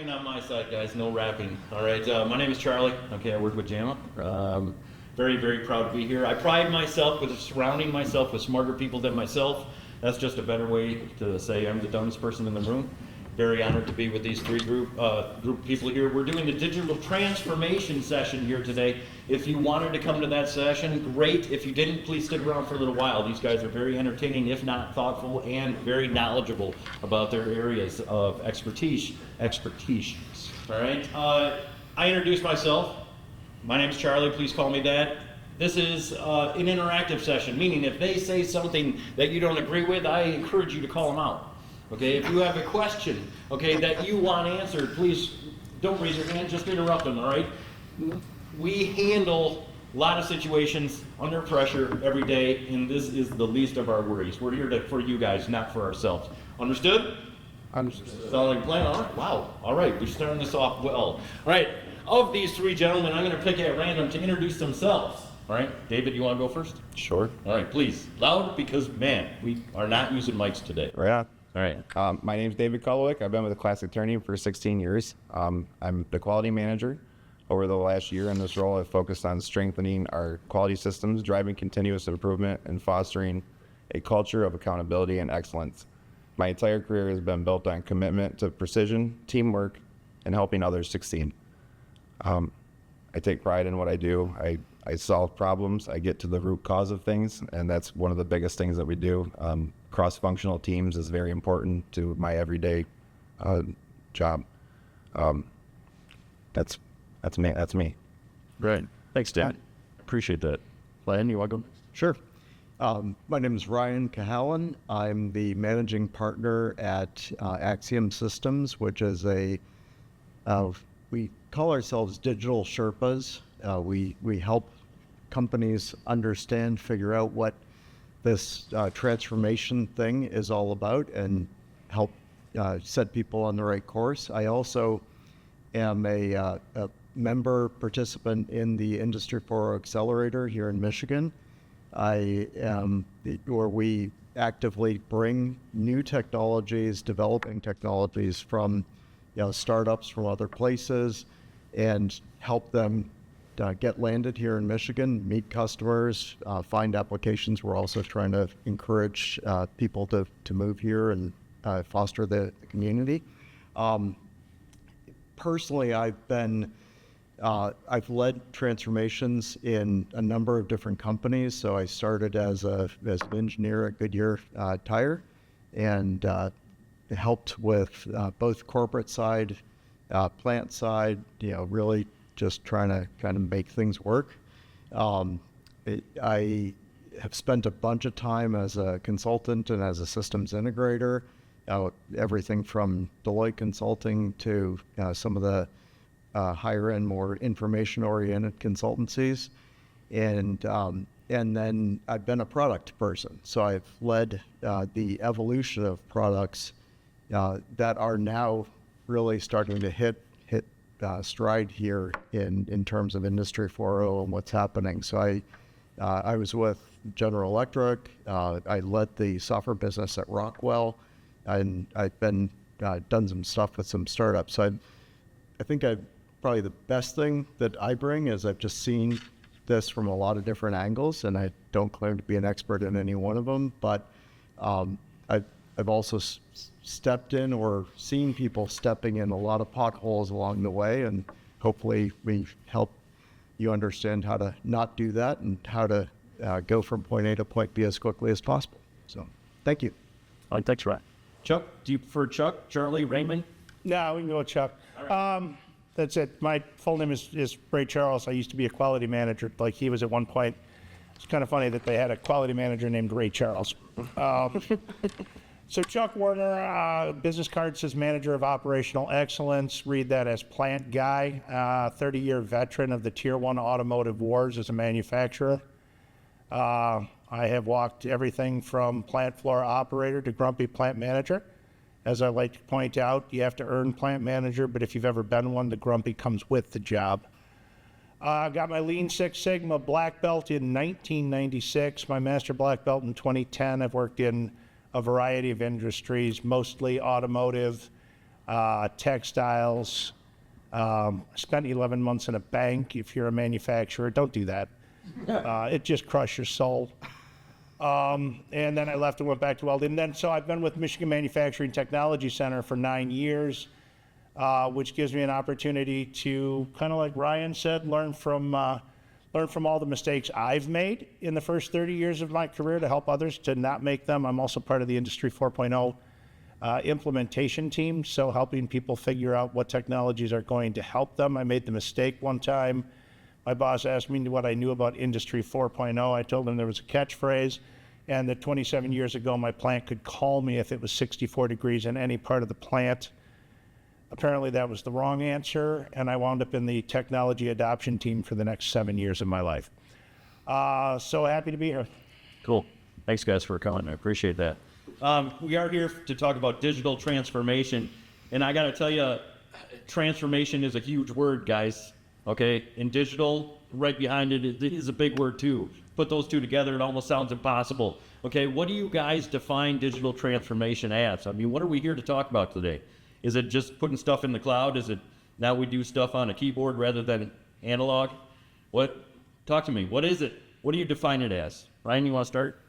rapping on my side, guys. No rapping. All right. My name is Charlie. Okay, I work with JAMA. Very, very proud to be here. I pride myself with surrounding myself with smarter people than myself. That's just a better way to say I'm the dumbest person in the room. Very honored to be with these three group of people here. We're doing the digital transformation session here today. If you wanted to come to that session, great. If you didn't, please stick around for a little while. These guys are very entertaining, if not thoughtful, and very knowledgeable about their areas of expertise. All right. I introduced myself. My name is Charlie. Please call me Dad. This is an interactive session, meaning if they say something that you don't agree with, I encourage you to call them out. Okay, if you have a question, okay, that you want answered, please don't raise your hand, just interrupt them, all right? We handle a lot of situations under pressure every day, and this is the least of our worries. We're here for you guys, not for ourselves. Understood? Understood. Sound like a plan? All right. Wow. All right, we're starting this off well. All right, of these three gentlemen, I'm going to pick at random to introduce themselves. All right, David, you want to go first? Sure. All right, please. Loud, because, man, we are not using mics today. Right on. All right. My name is David Kolowick. I've been with the Classic Turning for 16 years. I'm the quality manager. Over the last year in this role, I've focused on strengthening our quality systems, driving continuous improvement, and fostering a culture of accountability and excellence. My entire career has been built on commitment to precision, teamwork, and helping others succeed. I take pride in what I do. I solve problems. I get to the root cause of things, and that's one of the biggest things that we do. Cross-functional teams is very important to my everyday job. That's me. Right. Thanks, Dan. Appreciate that. Ryan, you want to go next? Sure. My name is Ryan Cahalan. I'm the managing partner at Axiom Systems, which is we call ourselves Digital Sherpas. We help companies understand, figure out what this transformation thing is all about and help set people on the right course. I also am a member participant in the Industry 4.0 Accelerator here in Michigan. Where we actively bring new technologies, developing technologies from startups from other places and help them get landed here in Michigan, meet customers, find applications. We're also trying to encourage people to move here and foster the community. Personally, I've led transformations in a number of different companies. So I started as an engineer at Goodyear Tire and helped with both corporate side, plant side, really just trying to kind of make things work. I have spent a bunch of time as a consultant and as a systems integrator, everything from Deloitte Consulting to some of the higher end, more information-oriented consultancies, and then I've been a product person. So I've led the evolution of products that are now really starting to hit stride here in terms of Industry 4.0 and what's happening. So I was with General Electric. I led the software business at Rockwell, and I've been done some stuff with some startups. So I think probably the best thing that I bring is I've just seen this from a lot of different angles, and I don't claim to be an expert in any one of them, but I've also stepped in or seen people stepping in a lot of potholes along the way, and hopefully we help you understand how to not do that and how to go from point A to point B as quickly as possible. So thank you. All right, thanks, Ryan. Chuck, do you prefer Chuck, Charlie, Raymond? No, we can go with Chuck. Right. That's it. My full name is Ray Charles. I used to be a quality manager like he was at one point. It's kind of funny that they had a quality manager named Ray Charles. So Chuck Warner, business card says Manager of Operational Excellence. Read that as Plant Guy, 30-year veteran of the Tier 1 automotive wars as a manufacturer. I have walked everything from plant floor operator to grumpy plant manager. As I like to point out, you have to earn plant manager, but if you've ever been one, the grumpy comes with the job. I got my Lean Six Sigma black belt in 1996, my master black belt in 2010. I've worked in a variety of industries, mostly automotive, textiles. Spent 11 months in a bank. If you're a manufacturer, don't do that. It just crushes your soul. And then I left and went back to welding. And then, so I've been with Michigan Manufacturing Technology Center for 9 years, which gives me an opportunity to, kind of like Ryan said, learn from all the mistakes I've made in the first 30 years of my career to help others to not make them. I'm also part of the Industry 4.0 implementation team, so helping people figure out what technologies are going to help them. I made the mistake one time. My boss asked me what I knew about Industry 4.0. I told him there was a catchphrase, and that 27 years ago my plant could call me if it was 64 degrees in any part of the plant. Apparently that was the wrong answer, and I wound up in the technology adoption team for the next 7 years of my life. So happy to be here. Cool. Thanks, guys, for coming. I appreciate that. We are here to talk about digital transformation, and I got to tell you, transformation is a huge word, guys. Okay, and digital, right behind it, is a big word too. Put those two together, it almost sounds impossible. Okay, what do you guys define digital transformation as? I mean, what are we here to talk about today? Is it just putting stuff in the cloud? Is it now we do stuff on a keyboard rather than analog? What? Talk to me. What is it? What do you define it as? Ryan, you want to start?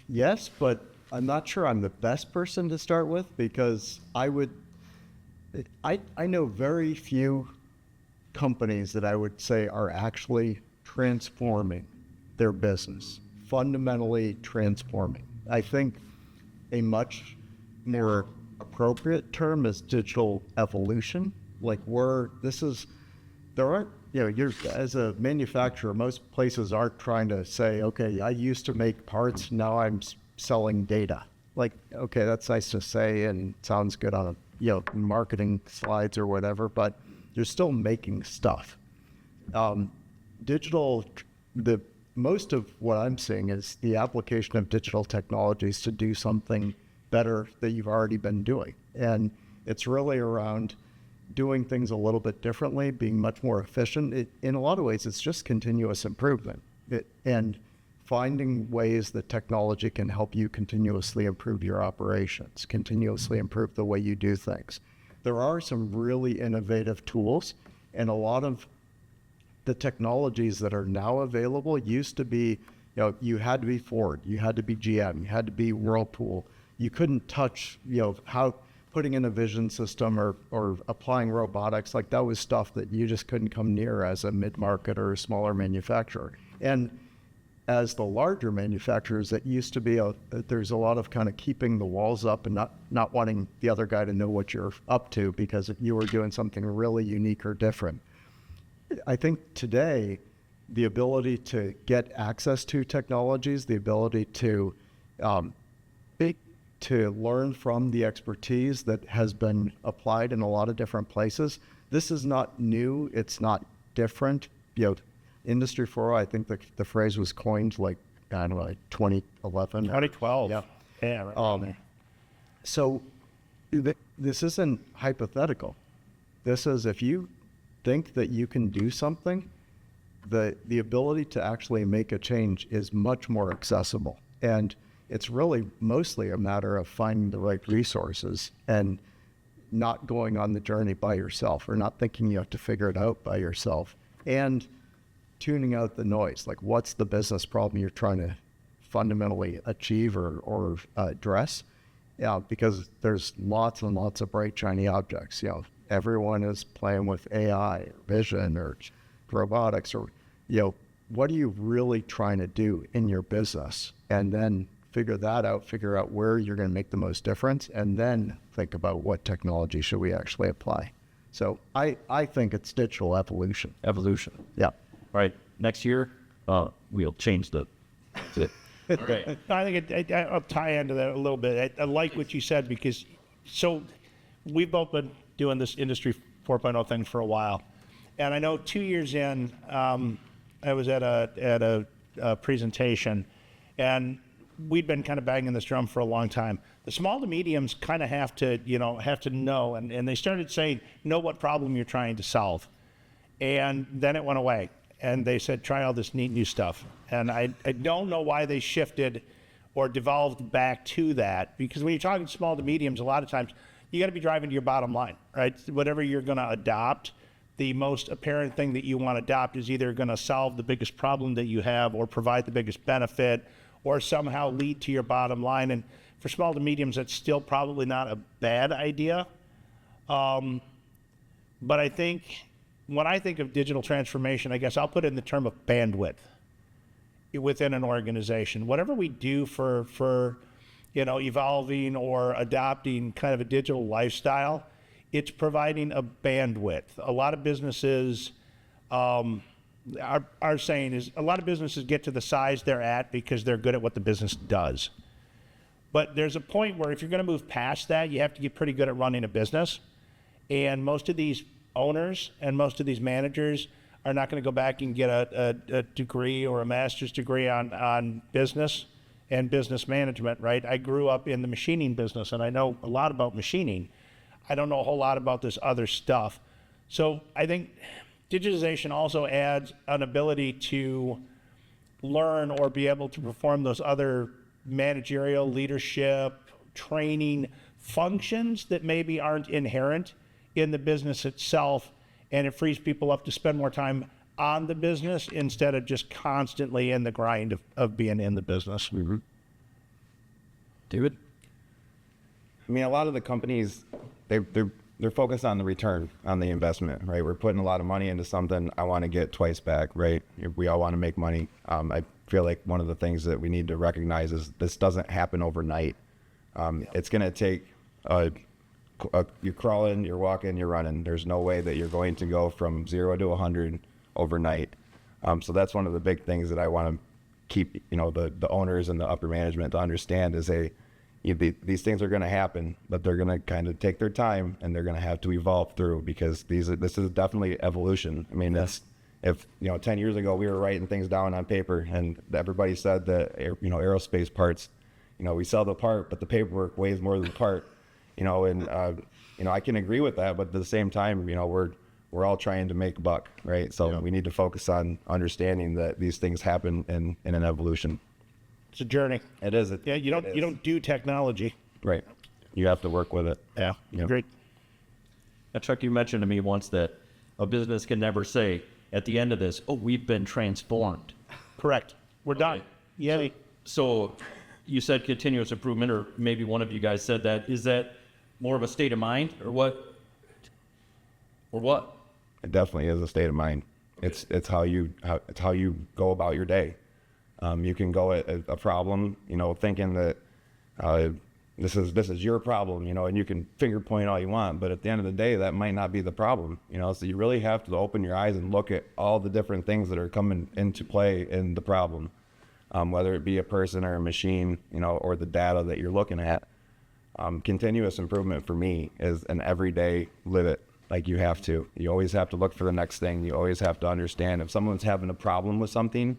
Yes, but I'm not sure I'm the best person to start with, because I know very few companies that I would say are actually transforming their business, fundamentally transforming. I think a much more appropriate term is digital evolution. Like you're, as a manufacturer, most places aren't trying to say, okay, I used to make parts, now I'm selling data. Like, okay, that's nice to say and sounds good on marketing slides or whatever, but you're still making stuff. Most of what I'm seeing is the application of digital technologies to do something better that you've already been doing. And it's really around doing things a little bit differently, being much more efficient. In a lot of ways, it's just continuous improvement and finding ways that technology can help you continuously improve your operations, continuously improve the way you do things. There are some really innovative tools, and a lot of the technologies that are now available used to be, you had to be Ford, you had to be GM, you had to be Whirlpool. You couldn't touch, how putting in a vision system or applying robotics, like that was stuff that you just couldn't come near as a mid-market or a smaller manufacturer. And as the larger manufacturers, it used to be there's a lot of kind of keeping the walls up and not wanting the other guy to know what you're up to because you were doing something really unique or different. I think today, the ability to get access to technologies, the ability to learn from the expertise that has been applied in a lot of different places. This is not new. It's not different. Industry 4.0, I think the phrase was coined like 2011. 2012. Yeah. Yeah. Right So this isn't hypothetical. This is, if you think that you can do something, the ability to actually make a change is much more accessible. And it's really mostly a matter of finding the right resources and not going on the journey by yourself, or not thinking you have to figure it out by yourself, and tuning out the noise. Like, what's the business problem you're trying to fundamentally achieve or address? Because there's lots and lots of bright, shiny objects. Everyone is playing with AI or vision or robotics, or, what are you really trying to do in your business? And then figure that out, figure out where you're going to make the most difference, and then think about what technology should we actually apply. So I think it's digital evolution. Evolution. Yeah. All right. Next year, we'll change the. Okay. I think I'll tie into that a little bit. I like what you said, because we've both been doing this Industry 4.0 thing for a while. And I know 2 years in, I was at a presentation, and we'd been kind of banging this drum for a long time. The small to mediums kind of have to know, and they started saying, know what problem you're trying to solve. And then it went away, and they said, try all this neat new stuff. And I don't know why they shifted or devolved back to that. Because when you're talking small to mediums, a lot of times you got to be driving to your bottom line, right? Whatever you're going to adopt, the most apparent thing that you want to adopt is either going to solve the biggest problem that you have or provide the biggest benefit or somehow lead to your bottom line. And for small to mediums, that's still probably not a bad idea. But I think when I think of digital transformation, I guess I'll put it in the term of bandwidth within an organization. Whatever we do for evolving or adopting kind of a digital lifestyle, it's providing a bandwidth. A lot of businesses, our saying is, a lot of businesses get to the size they're at because they're good at what the business does. But there's a point where if you're going to move past that, you have to get pretty good at running a business. And most of these owners and most of these managers are not going to go back and get a degree or a master's degree on business and business management, right? I grew up in the machining business, and I know a lot about machining. I don't know a whole lot about this other stuff. So I think digitization also adds an ability to learn or be able to perform those other managerial, leadership, training functions that maybe aren't inherent in the business itself, and it frees people up to spend more time on the business instead of just constantly in the grind of being in the business. Mm-hmm. David? I mean, a lot of the companies, they're focused on the return on the investment, right? We're putting a lot of money into something. I want to get twice back, right? We all want to make money. I feel like one of the things that we need to recognize is this doesn't happen overnight. It's going to take you're crawling, you're walking, you're running. There's no way that you're going to go from 0 to 100 overnight. So that's one of the big things that I want to keep, the owners and the upper management to understand is these things are going to happen, but they're going to kind of take their time and they're going to have to evolve through because this is definitely evolution. I mean, if 10 years ago we were writing things down on paper and everybody said that, aerospace parts, we sell the part, but the paperwork weighs more than the part. I can agree with that, but at the same time, we're all trying to make a buck, right? So we need to focus on understanding that these things happen in an evolution. It's a journey. It is. You don't do technology. Right. You have to work with it. Yeah. Yep. Great. Now, Chuck, you mentioned to me once that a business can never say at the end of this, "Oh, we've been transformed." Correct. We're done. Yeah. So you said continuous improvement, or maybe one of you guys said that. Is that more of a state of mind, or what? Or what? It definitely is a state of mind. It's how you go about your day. You can go at a problem, thinking that this is your problem, and you can finger point all you want, but at the end of the day, that might not be the problem, So you really have to open your eyes and look at all the different things that are coming into play in the problem, whether it be a person or a machine, or the data that you're looking at. Continuous improvement for me is an everyday live it. Like you have to. You always have to look for the next thing. You always have to understand if someone's having a problem with something,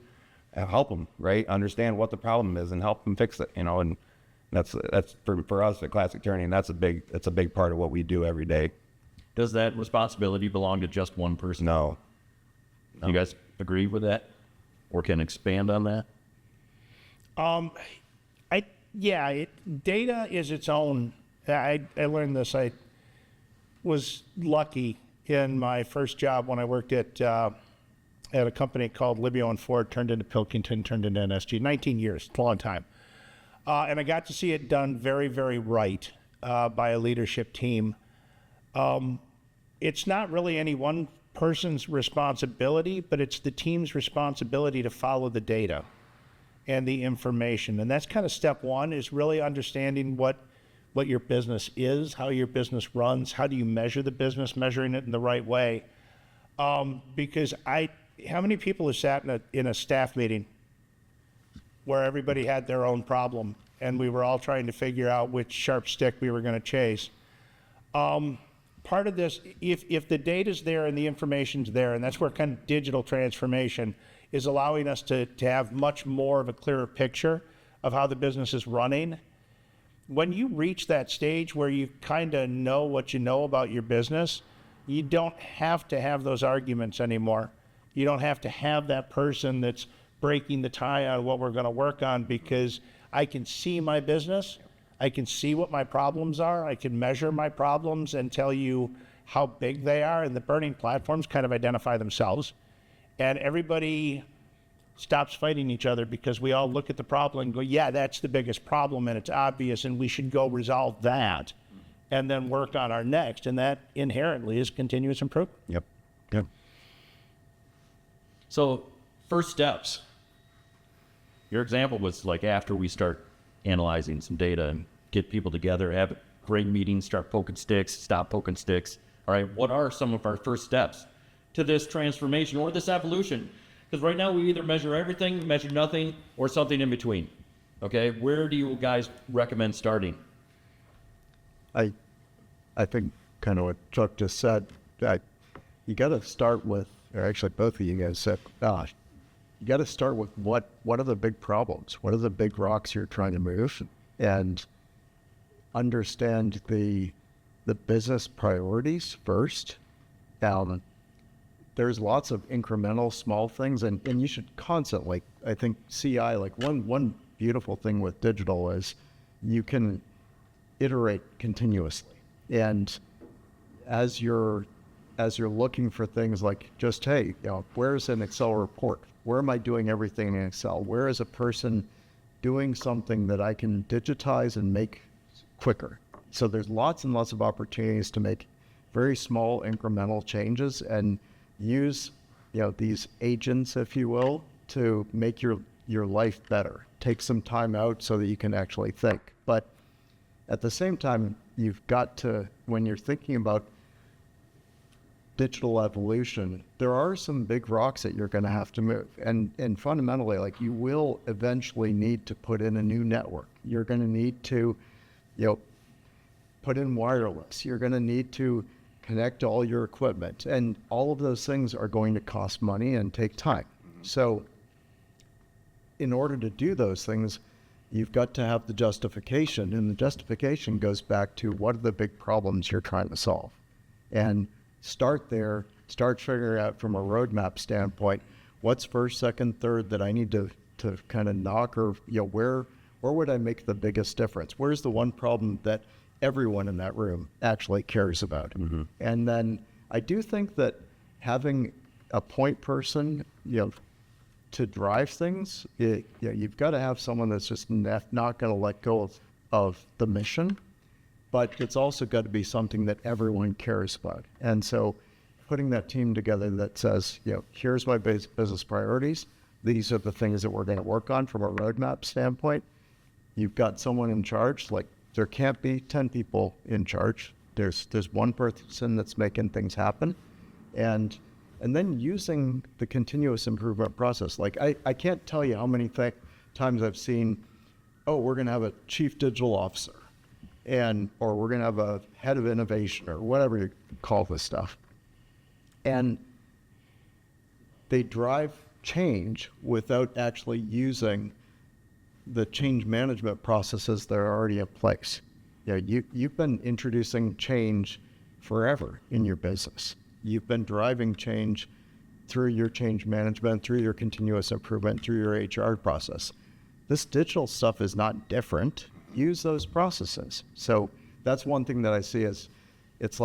help them, right? Understand what the problem is and help them fix it, And that's for us at Classic Turning. That's a big part of what we do every day. Does that responsibility belong to just one person? No. You guys agree with that, or can expand on that? Data is its own. I learned this. I was lucky in my first job when I worked at a company called Libio and Ford, turned into Pilkington, turned into NSG. 19 years, it's a long time. And I got to see it done very, very right by a leadership team. It's not really any one person's responsibility, but it's the team's responsibility to follow the data and the information. And that's kind of step one, is really understanding what your business is, how your business runs, how do you measure the business, measuring it in the right way. Because how many people have sat in a staff meeting where everybody had their own problem and we were all trying to figure out which sharp stick we were going to chase? Part of this, if the data's there and the information's there, and that's where kind of digital transformation is allowing us to have much more of a clearer picture of how the business is running. When you reach that stage where you kind of know what you know about your business, you don't have to have those arguments anymore. You don't have to have that person that's breaking the tie on what we're going to work on, because I can see my business. I can see what my problems are. I can measure my problems and tell you how big they are. And the burning platforms kind of identify themselves. And everybody stops fighting each other because we all look at the problem and go, yeah, that's the biggest problem and it's obvious and we should go resolve that and then work on our next. And that inherently is continuous improvement. Yep. Yep. So, first steps. Your example was like after we start analyzing some data and get people together, have great meetings, start poking sticks, stop poking sticks. All right, what are some of our first steps to this transformation or this evolution? Because right now we either measure everything, measure nothing, or something in between. Okay, where do you guys recommend starting? I think kind of what Chuck just said, that you got to start with, or actually both of you guys said, you got to start with what are the big problems? What are the big rocks you're trying to move? And understand the business priorities first. There's lots of incremental small things, and you should constantly, I think CI, like one beautiful thing with digital is you can iterate continuously. And as you're looking for things like just, hey, where's an Excel report? Where am I doing everything in Excel? Where is a person doing something that I can digitize and make quicker? So there's lots and lots of opportunities to make very small incremental changes and use, these agents, if you will, to make your life better. Take some time out so that you can actually think. But at the same time, you've got to, when you're thinking about digital evolution, there are some big rocks that you're going to have to move. And fundamentally, like, you will eventually need to put in a new network. You're going to need to, put in wireless. You're going to need to connect all your equipment. And all of those things are going to cost money and take time. So in order to do those things, you've got to have the justification. And the justification goes back to what are the big problems you're trying to solve. And start there, start figuring out from a roadmap standpoint, what's first, second, third that I need to kind of knock, or where would I make the biggest difference? Where's the one problem that everyone in that room actually cares about? Mm-hmm. And then I do think that having a point person, to drive things, you've got to have someone that's just not going to let go of the mission, but it's also got to be something that everyone cares about. And so putting that team together that says, here's my business priorities. These are the things that we're going to work on from a roadmap standpoint. You've got someone in charge. Like, there can't be 10 people in charge. There's one person that's making things happen. And then using the continuous improvement process. Like, I can't tell you how many times I've seen, we're going to have a chief digital officer, or we're going to have a head of innovation, or whatever you call this stuff. And they drive change without actually using the change management processes that are already in place. You've been introducing change forever in your business. You've been driving change through your change management, through your continuous improvement, through your HR process. This digital stuff is not different. Use those processes. So that's one thing that I see is it's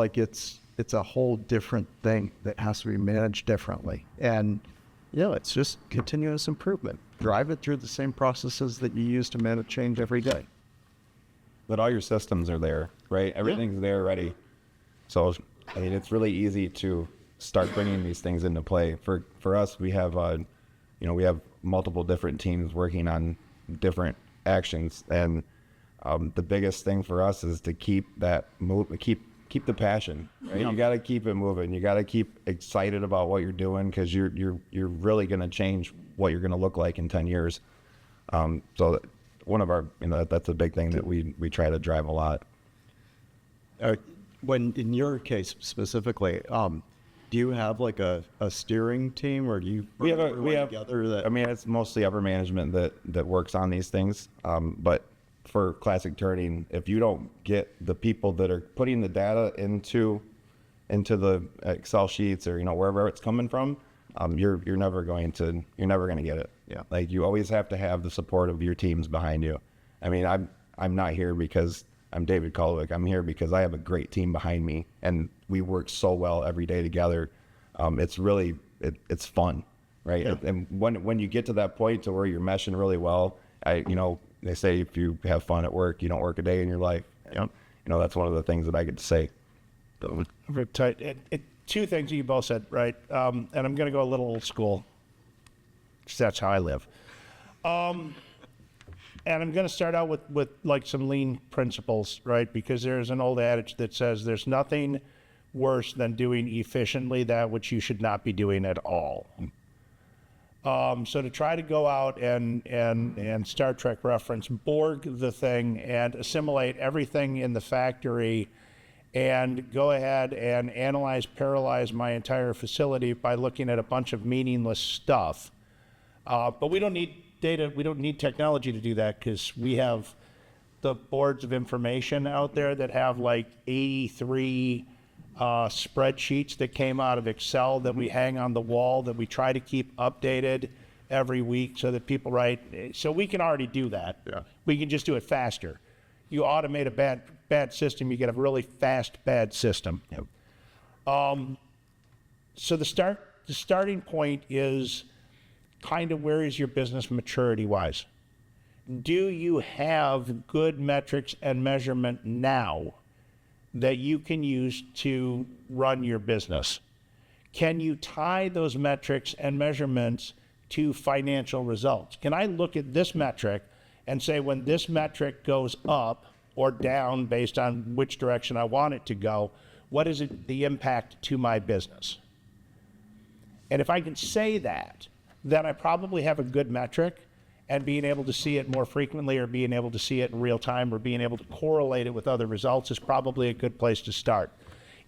a whole different thing that has to be managed differently. And it's just continuous improvement. Drive it through the same processes that you use to manage change every day. But all your systems are there, right? Everything's there ready. So, it's really easy to start bringing these things into play. For us, we have, we have multiple different teams working on different actions. And the biggest thing for us is to keep that keep the passion, right? You got to keep it moving. You got to keep excited about what you're doing, because you're really going to change what you're going to look like in 10 years. So one of our, that's a big thing that we try to drive a lot. When in your case specifically, do you have like a steering team, or do you we have together that? It's mostly upper management that works on these things. But for Classic Turning, if you don't get the people that are putting the data into the Excel sheets, or wherever it's coming from, you're never going to get it. Yeah. Like you always have to have the support of your teams behind you. I mean, I'm not here because I'm David Kolwick. I'm here because I have a great team behind me, and we work so well every day together. It's really it's fun, right? Yeah. And when you get to that point to where you're meshing really well, they say if you have fun at work, you don't work a day in your life. Yep. That's one of the things that I get to say. Very tight. Two things that you both said, right? And I'm going to go a little old school, 'cause that's how I live. And I'm going to start out with like some lean principles, right? Because there's an old adage that says there's nothing worse than doing efficiently that which you should not be doing at all. So to try to go out and Star Trek reference Borg the thing and assimilate everything in the factory and go ahead and paralyze my entire facility by looking at a bunch of meaningless stuff. But we don't need data, we don't need technology to do that, because we have the boards of information out there that have like 83 spreadsheets that came out of Excel that we hang on the wall, that we try to keep updated every week so that people so we can already do that. Yeah. We can just do it faster. You automate a bad system, you get a really fast bad system. Yep. So the starting point is kind of, where is your business maturity wise? Do you have good metrics and measurement now that you can use to run your business? Can you tie those metrics and measurements to financial results? Can I look at this metric and say, when this metric goes up or down based on which direction I want it to go, what is the impact to my business? And if I can say that, then I probably have a good metric, and being able to see it more frequently, or being able to see it in real time, or being able to correlate it with other results is probably a good place to start.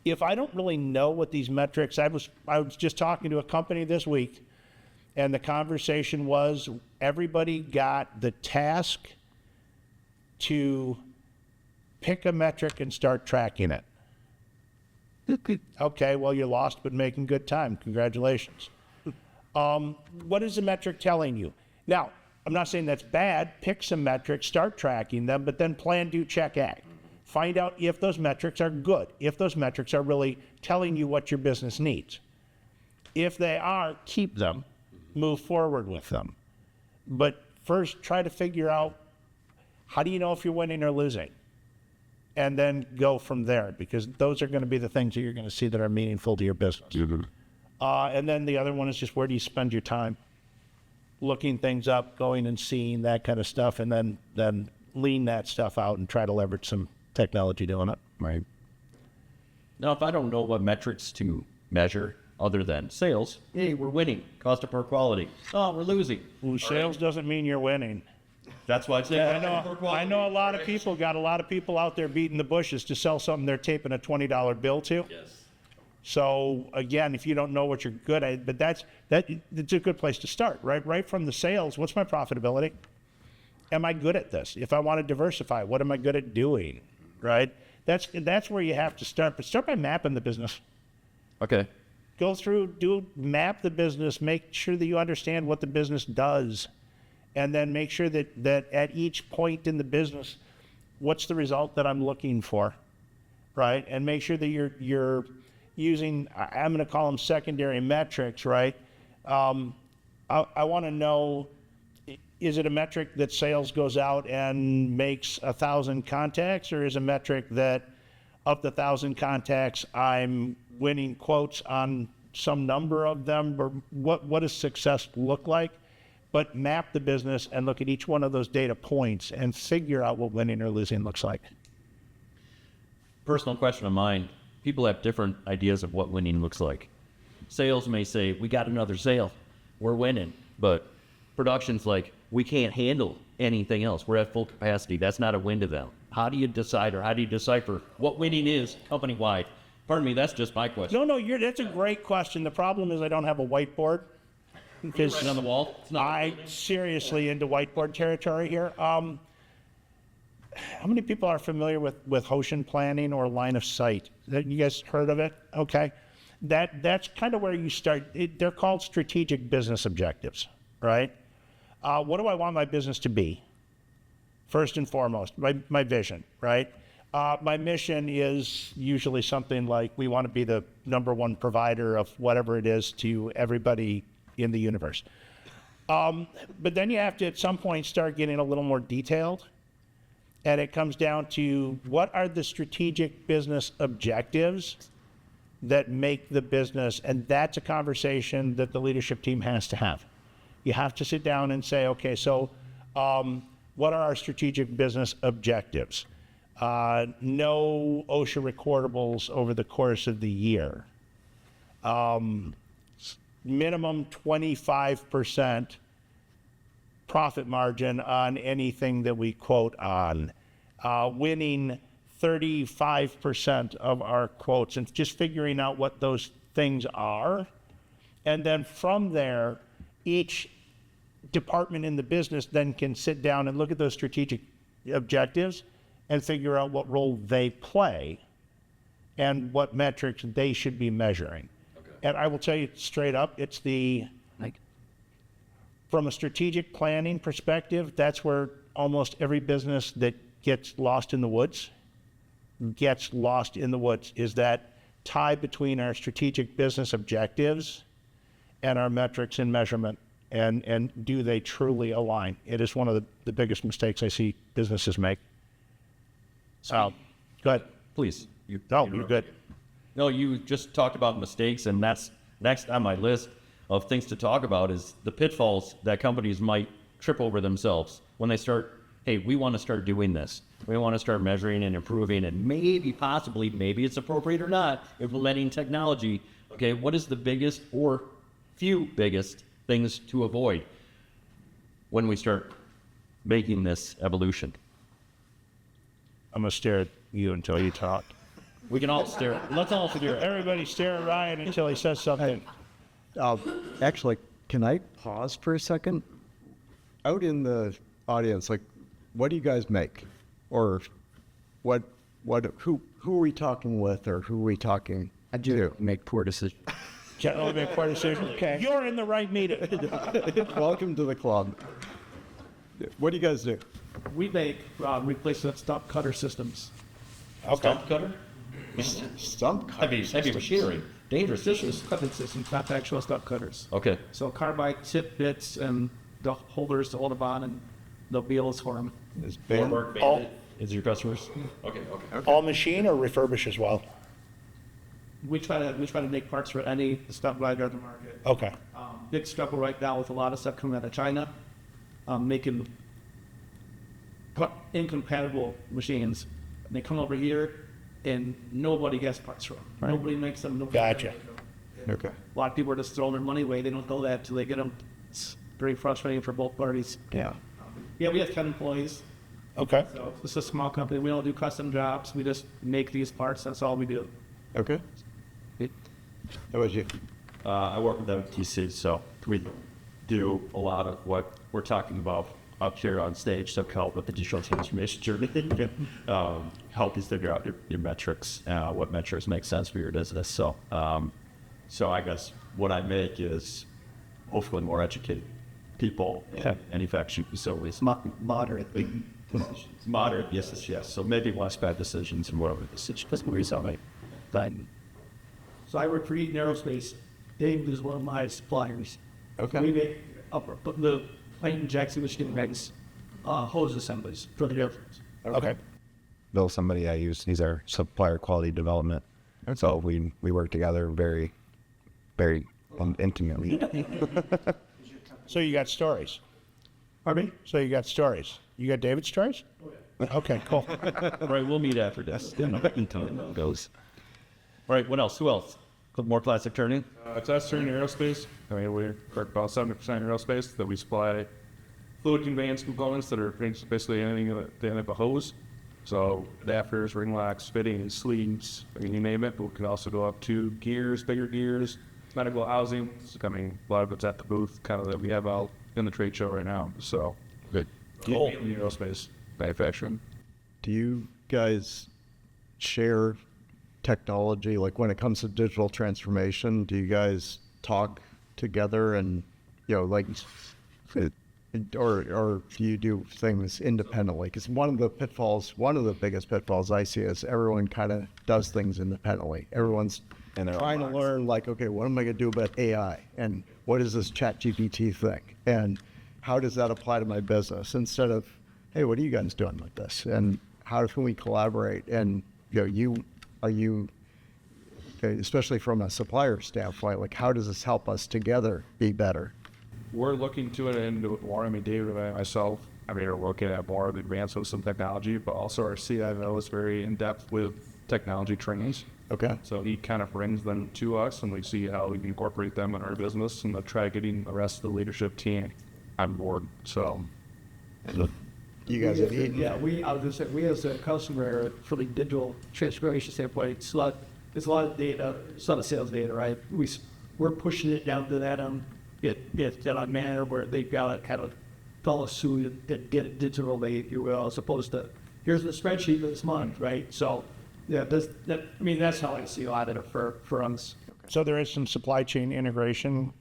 If I don't really know what these metrics, I was just talking to a company this week, and the conversation was everybody got the task to pick a metric and start tracking it. Okay, well, you lost, but making good time. Congratulations. What is the metric telling you? Now, I'm not saying that's bad. Pick some metrics, start tracking them, but then plan, do, check, act. Find out if those metrics are good, if those metrics are really telling you what your business needs. If they are, keep them, move forward with them. But first, try to figure out, how do you know if you're winning or losing? And then go from there, because those are going to be the things that you're going to see that are meaningful to your business. And then the other one is just, where do you spend your time? Looking things up, going and seeing that kind of stuff, and then lean that stuff out and try to leverage some technology doing it. Right. Now, if I don't know what metrics to measure other than sales, hey, we're winning, cost of poor quality. Oh, we're losing. Ooh, sales doesn't mean you're winning. That's why I say I know a lot of people out there beating the bushes to sell something they're taping a $20 bill to. Yes. So again, if you don't know what you're good at, but that's a good place to start, right? Right from the sales, what's my profitability? Am I good at this? If I want to diversify, what am I good at doing, right? That's where you have to start, but start by mapping the business. Okay. Go through, map the business, make sure that you understand what the business does, and then make sure that at each point in the business, what's the result that I'm looking for, right? And make sure that you're using, I'm going to call them secondary metrics, right? I want to know, is it a metric that sales goes out and makes 1,000 contacts, or is a metric that of the 1,000 contacts, I'm winning quotes on some number of them? Or what does success look like? But map the business and look at each one of those data points and figure out what winning or losing looks like. Personal question of mine. People have different ideas of what winning looks like. Sales may say, we got another sale, we're winning. But production's like, we can't handle anything else. We're at full capacity. That's not a win to them. How do you decide, or how do you decipher what winning is company-wide? Pardon me, that's just my question. No, that's a great question. The problem is I don't have a whiteboard. Because Right on the wall? It's not I seriously into whiteboard territory here. How many people are familiar with Hoshin planning or line of sight? You guys heard of it? Okay. That's kind of where you start. They're called strategic business objectives, right? What do I want my business to be? First and foremost, my vision, right? My mission is usually something like we want to be the #1 provider of whatever it is to everybody in the universe. But then you have to, at some point, start getting a little more detailed. And it comes down to what are the strategic business objectives that make the business, and that's a conversation that the leadership team has to have. You have to sit down and say, okay, so what are our strategic business objectives? No OSHA recordables over the course of the year. Minimum 25% profit margin on anything that we quote on. Winning 35% of our quotes, and just figuring out what those things are. And then from there, each department in the business then can sit down and look at those strategic objectives and figure out what role they play and what metrics they should be measuring. Okay. And I will tell you straight up, it's from a strategic planning perspective, that's where almost every business that gets lost in the woods, is that tie between our strategic business objectives and our metrics and measurement, and do they truly align? It is one of the biggest mistakes I see businesses make. Go ahead. Please. You're good. No, you just talked about mistakes, and that's next on my list of things to talk about is the pitfalls that companies might trip over themselves when they start, hey, we want to start doing this. We want to start measuring and improving and maybe, possibly, maybe it's appropriate or not, implementing technology. Okay, what is the biggest or few biggest things to avoid when we start making this evolution? I'm going to stare at you until you talk. We can all stare. Let's all stare. Everybody stare at Ryan until he says something. Actually, can I pause for a second? Out in the audience, like, what do you guys make? Or who are we talking with, or who are we talking I do make poor decisions. Generally make poor decisions. Okay. You're in the right meeting. Welcome to the club. What do you guys do? We make replacement stump cutter systems. Okay. Stump cutter? Stump cutter. Heavy machinery. Dangerous systems. Cutting systems, not actual stump cutters. Okay. So carbide tip bits and the holders to hold them on, and the wheels for them. Is Ben? Bandit is your customers? Okay. All machine or refurbish as well? We try to make parts for any stump grinder on the market. Okay. Big struggle right now with a lot of stuff coming out of China, making incompatible machines. And they come over here, and nobody gets parts for them. Right. Nobody makes them. Nobody Gotcha. Okay. A lot of people are just throwing their money away. They don't know that until they get them. It's very frustrating for both parties. Yeah. Yeah, we have 10 employees. Okay. So it's a small company. We don't do custom jobs. We just make these parts. That's all we do. Okay. How about you? I work with MTC, so we do a lot of what we're talking about up here on stage to help with the digital transformation journey. Help you figure out your metrics, what metrics make sense for your business. So I guess what I make is hopefully more educated people in manufacturing facilities. Moderately. Moderate, yes. So maybe less bad decisions and more of a decision. That's where you're So I work for Eaton Aerospace. Dave is one of my suppliers. Okay. We make the plane injection machine makes hose assemblies for the airplanes. Okay. Bill, somebody I use, he's our supplier quality development. So we work together very, very intimately. So you got stories. Pardon me? So you got stories. You got David's stories? Okay, cool. Right, we'll meet after this. Goes. All right, what else? Who else? More classic turning? It's us turning aerospace. I mean, we're about 70% aerospace that we supply fluid conveyance components that are basically anything at the end of a hose. So adapters, ring locks, fittings, sleeves, I mean, you name it. But we can also go up to gears, bigger gears, medical housing. I mean, a lot of it's at the booth kind of that we have out in the trade show right now. So good. Cool. Mainly aerospace manufacturing. Do you guys share technology? Like when it comes to digital transformation, do you guys talk together and, like or do you do things independently? Because one of the biggest pitfalls I see is everyone kind of does things independently. Everyone's In their own trying to box. learn, like, okay, what am I going to do about AI? And what is this ChatGPT thing? And how does that apply to my business? Instead of, hey, what are you guys doing with this? And how can we collaborate? And especially from a supplier standpoint, like, how does this help us together be better? We're looking to it into it more. I mean, David and I, myself, we're looking at more of the advanced system technology, but also our CIO is very in depth with technology trainings. Okay. So he kind of brings them to us, and we see how we can incorporate them in our business, and try getting the rest of the leadership team on board. So, You guys have eaten? Yeah, I was gonna say, we as a customer, from a digital transformation standpoint, it's a lot of data, it's a lot of sales data, right? We're pushing it down to that, get that on manner where they've got to kind of follow suit and get it digitally, if you will, as opposed to, here's the spreadsheet for this month, right? So, yeah, that's how I see a lot of it for us. So there is some supply chain integration.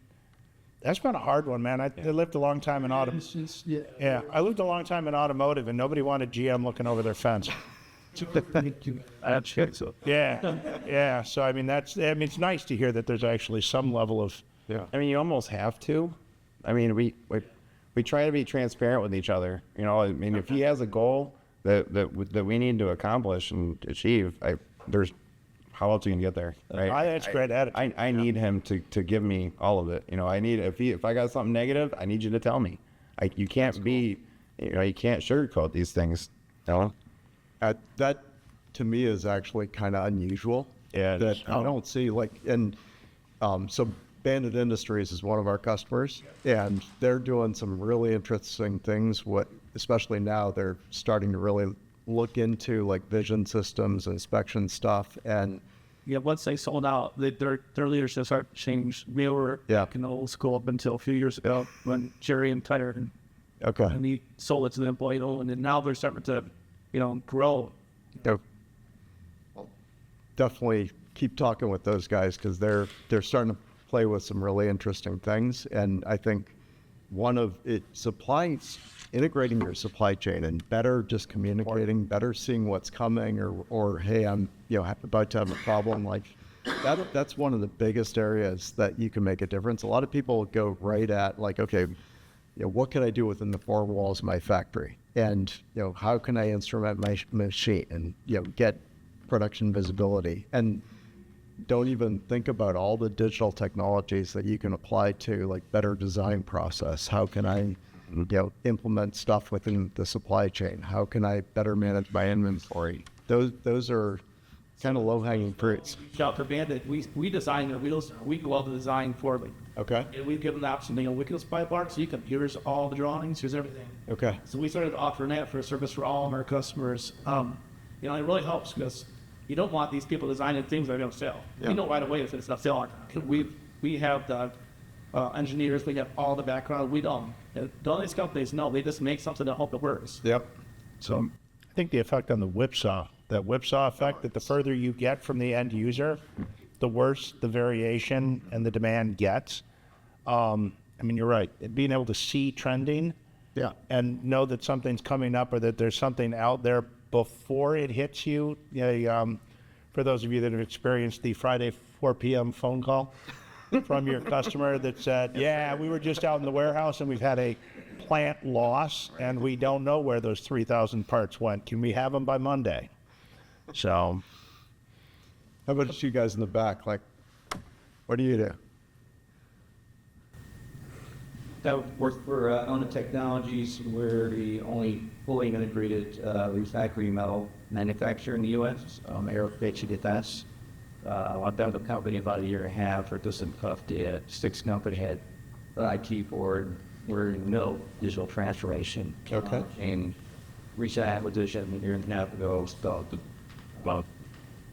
That's been a hard one, man. I lived a long time in automotive. Yeah, I lived a long time in automotive, and nobody wanted GM looking over their fence. Yeah. So I mean, it's nice to hear that there's actually some level of. Yeah. I mean, you almost have to. I mean, we try to be transparent with each other. You know, I mean, if he has a goal that we need to accomplish and achieve, there's how else are you gonna get there, right? That's great attitude. I need him to give me all of it. You know, I need if I got something negative, I need you to tell me. You can't you can't sugarcoat these things. You know? That to me is actually kind of unusual. Yeah, it that is. I don't see, like, and so Bandit Industries is one of our customers, and they're doing some really interesting things. Especially now, they're starting to really look into like vision systems, inspection stuff, and Yeah, once they sold out, their leadership started to change. We were back in the old school up until a few years ago when Jerry and Tyler and he sold it to the employee, and then now they're starting to, grow. Definitely keep talking with those guys because they're starting to play with some really interesting things. And I think integrating your supply chain and better just communicating, better seeing what's coming, or hey, I'm about to have a problem, like that's one of the biggest areas that you can make a difference. A lot of people go right at like, okay, what can I do within the four walls of my factory, and how can I instrument my machine and get production visibility, and don't even think about all the digital technologies that you can apply to like better design process. How can I implement stuff within the supply chain? How can I better manage my inventory? Those are kind of low-hanging fruits. Shout for Bandit, we design their wheels. We go out to design for them. Okay. And we give them the option, we can supply parts, so here's all the drawings, here's everything. Okay. So we started offering that for a service for all of our customers. It really helps because you don't want these people designing things that are going to sell. Yeah. You know right away if it's not selling. We have the engineers, we have all the background. We don't. All these companies, no, they just make something to hope it works. Yep. So I think the effect on the whipsaw effect, that the further you get from the end user, the worse the variation and the demand gets. I mean, you're right. Being able to see trending and know that something's coming up or that there's something out there before it hits you. For those of you that have experienced the Friday 4 p.m. phone call from your customer that said, yeah, we were just out in the warehouse and we've had a plant loss and we don't know where those 3,000 parts went. Can we have them by Monday? So, How about you guys in the back? Like, what do you do? That works for Ona Technologies. We're the only fully integrated recycling metal manufacturer in the U.S. Aerospace and defense. I've done the company about a year and a half, or just tough to 6 company head IT board. We're in the middle of digital transformation. Okay. And recent acquisition a year and a half ago, about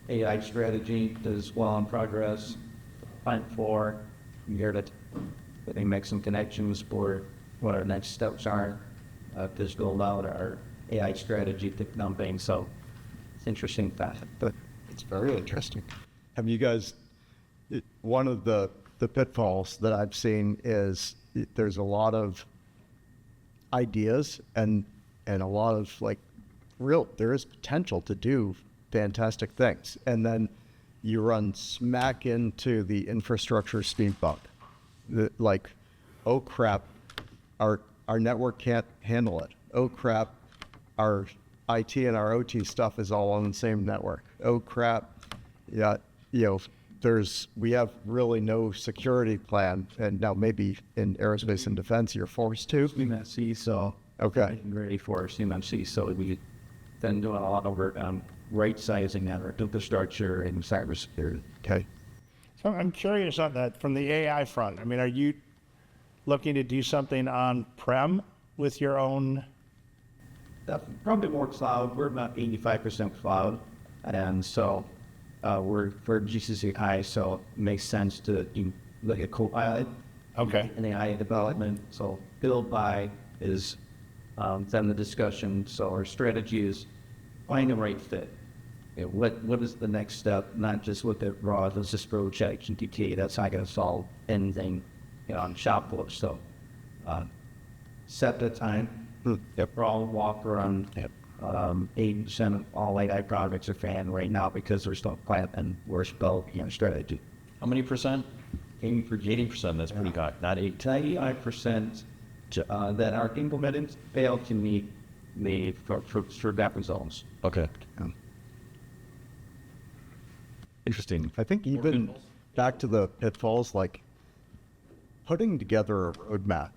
AI strategy is well in progress. Plant 4, you heard it. But they make some connections for what our next steps are. Just rolled out our AI strategy to dumping. So it's interesting fact. But it's very interesting. Have you guys? One of the pitfalls that I've seen is there's a lot of ideas and a lot of like there is potential to do fantastic things. And then you run smack into the infrastructure speed bump. Like, oh crap, our network can't handle it. Oh crap, our IT and our OT stuff is all on the same network. Oh crap, yeah, we have really no security plan. And now maybe in aerospace and defense, you're forced to. CMMC, so Okay. getting ready for CMMC, so we then doing a lot of work on right-sizing that infrastructure and cybersecurity. Okay. So I'm curious on that from the AI front. I mean, are you looking to do something on-prem with your own? Probably more cloud. We're about 85% cloud, and so we're GCC, so it makes sense to look at Copilot Okay. and AI development. So build by is then the discussion. So our strategy is find the right fit. What is the next step? Not just look at raw. Let's just throw ChatGPT. That's not going to solve anything on shop floor. So set the time. Yep. We're all walk around. 8% of all AI projects are fanned right now because we're still planning we're still strategy. How many percent? Aiming for 80%, that's pretty high, not 8. 95% that are implemented fail to meet the for that results. Okay. Yeah. Interesting. I think even back to the pitfalls, like putting together a roadmap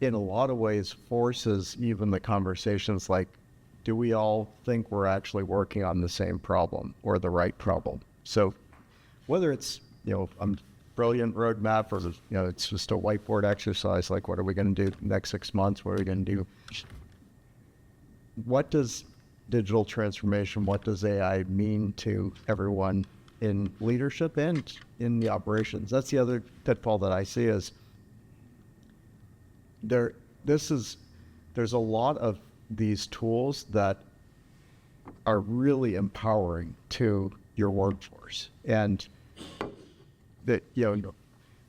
in a lot of ways forces even the conversations like, do we all think we're actually working on the same problem or the right problem? So whether it's, a brilliant roadmap or, it's just a whiteboard exercise, like what are we going to do next 6 months? What are we going to do? What does digital transformation, what does AI mean to everyone in leadership and in the operations? That's the other pitfall that I see is there's a lot of these tools that are really empowering to your workforce. And that,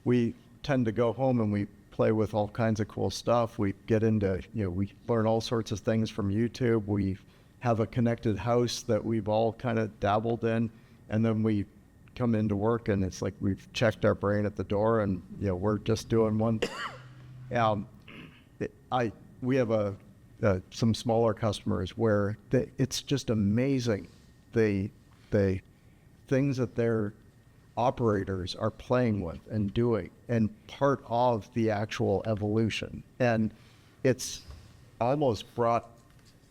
we tend to go home and we play with all kinds of cool stuff. We get into, we learn all sorts of things from YouTube. We have a connected house that we've all kind of dabbled in. And then we come into work and it's like we've checked our brain at the door and, we're just doing one. We have some smaller customers where it's just amazing the things that their operators are playing with and doing and part of the actual evolution. And it's almost brought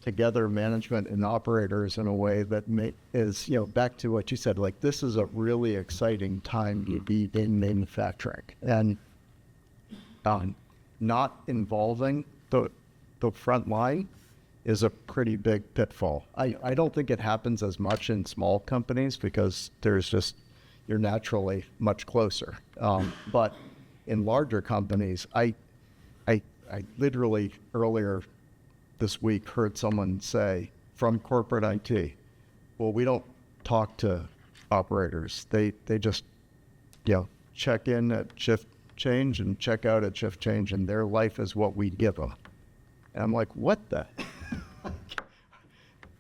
together management and operators in a way that is, back to what you said, like this is a really exciting time to be in manufacturing. And not involving the front line is a pretty big pitfall. I don't think it happens as much in small companies because you're naturally much closer. But in larger companies, I literally earlier this week heard someone say from corporate IT, well, we don't talk to operators. They just, check in at shift change and check out at shift change, and their life is what we give them. And I'm like, what the?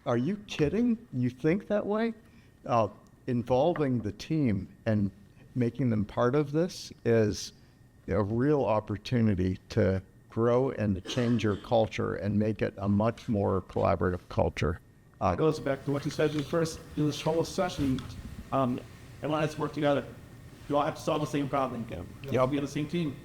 Are you kidding? You think that way? Involving the team and making them part of this is a real opportunity to grow and to change your culture and make it a much more collaborative culture. It goes back to what you said in this whole session. And when let's work together. You all have to solve the same problem. You all be on the same team.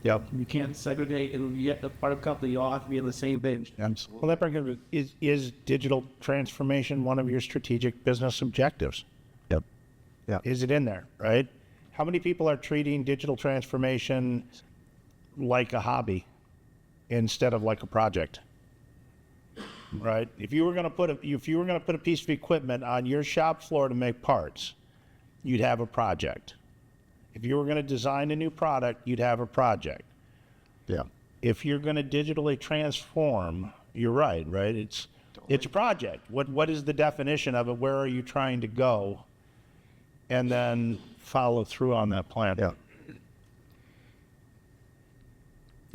Yep. You can't segregate and get the part of the company. You all have to be on the same page. Absolutely. Well, that brings up, is digital transformation one of your strategic business objectives? Yep. Yeah. Is it in there, right? How many people are treating digital transformation like a hobby instead of like a project? Right? If you were going to put a piece of equipment on your shop floor to make parts, you'd have a project. If you were going to design a new product, you'd have a project. Yeah. If you're going to digitally transform, you're right? It's a project. What is the definition of it? Where are you trying to go? And then follow through on that plan. Yeah.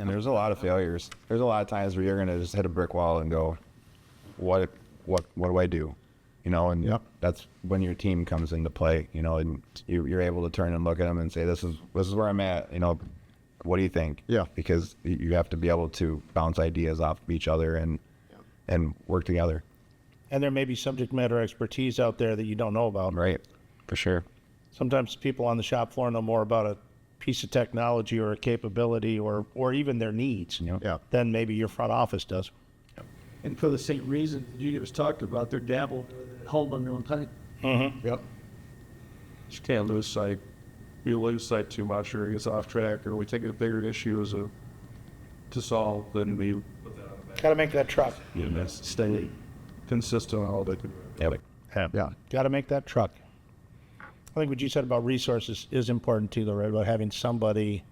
And there's a lot of failures. There's a lot of times where you're gonna just hit a brick wall and go, what do I do? You know, and Yep. that's when your team comes into play. You know, and you're able to turn and look at them and say, this is where I'm at. You know, what do you think? Yeah. Because you have to be able to bounce ideas off of each other and work together. And there may be subject matter expertise out there that you don't know about. Right. For sure. Sometimes people on the shop floor know more about a piece of technology or a capability or even their needs Yeah. than maybe your front office does. And for the same reason you was talking about, they're dabbled, hold on their own time. Yep. Just can't lose sight. We lose sight too much, or it gets off track, or we take a bigger issue to solve than we Got to make that truck. stay consistent on all the. Yeah. Got to make that truck. I think what you said about resources is important too, though, right? About having somebody,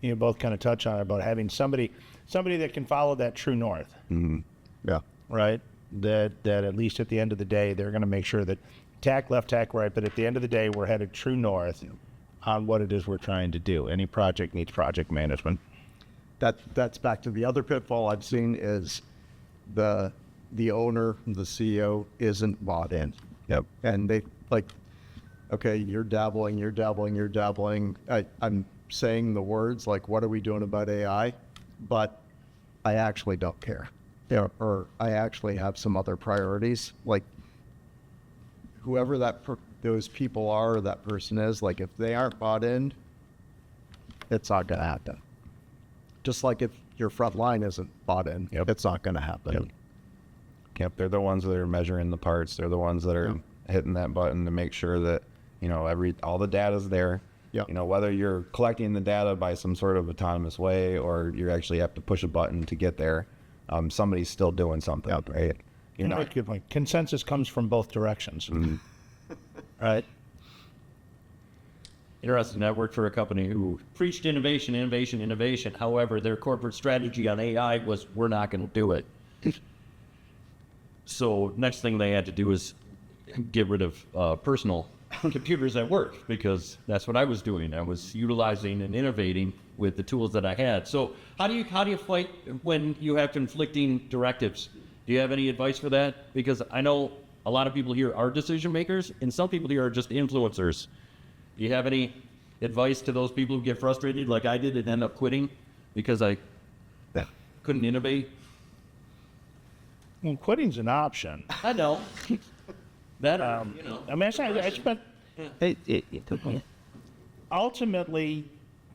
you both kind of touch on it, about having somebody that can follow that true north, Yeah. right? That at least at the end of the day, they're going to make sure that tack left, tack right, but at the end of the day, we're headed true north on what it is we're trying to do. Any project needs project management. That's back to the other pitfall I've seen is the owner, the CEO isn't bought in. Yep. And they like, okay, you're dabbling. I'm saying the words like, what are we doing about AI? But I actually don't care. Yeah, or I actually have some other priorities. Like whoever those people are, or that person is, like if they aren't bought in, it's not gonna happen. Just like if your front line isn't bought in, Yep. it's not gonna happen. Yep, they're the ones that are measuring the parts. They're the ones that are hitting that button to make sure that, you know, all the data's there. Yep. You know, whether you're collecting the data by some sort of autonomous way or you actually have to push a button to get there, somebody's still doing something, right? You're not. Good point. Consensus comes from both directions, right? Interesting. I worked for a company who preached innovation, innovation, innovation. However, their corporate strategy on AI was, we're not going to do it. So next thing they had to do was get rid of personal computers at work, because that's what I was doing. I was utilizing and innovating with the tools that I had. So how do you fight when you have conflicting directives? Do you have any advice for that? Because I know a lot of people here are decision makers, and some people here are just influencers. Do you have any advice to those people who get frustrated like I did and end up quitting because I couldn't innovate? Well, quitting's an option. I know. That, you know. I mean, I spent. Ultimately,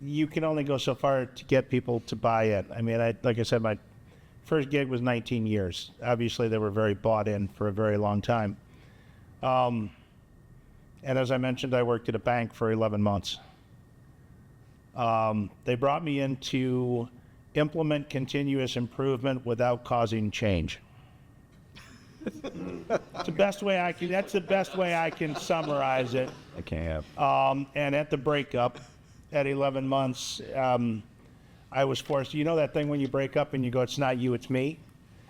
you can only go so far to get people to buy in. I mean, like I said, my first gig was 19 years. Obviously, they were very bought in for a very long time. And as I mentioned, I worked at a bank for 11 months. They brought me in to implement continuous improvement without causing change. That's the best way I can summarize it. I can't. And at the breakup, at 11 months, I was forced. You know that thing when you break up and you go, "It's not you, it's me."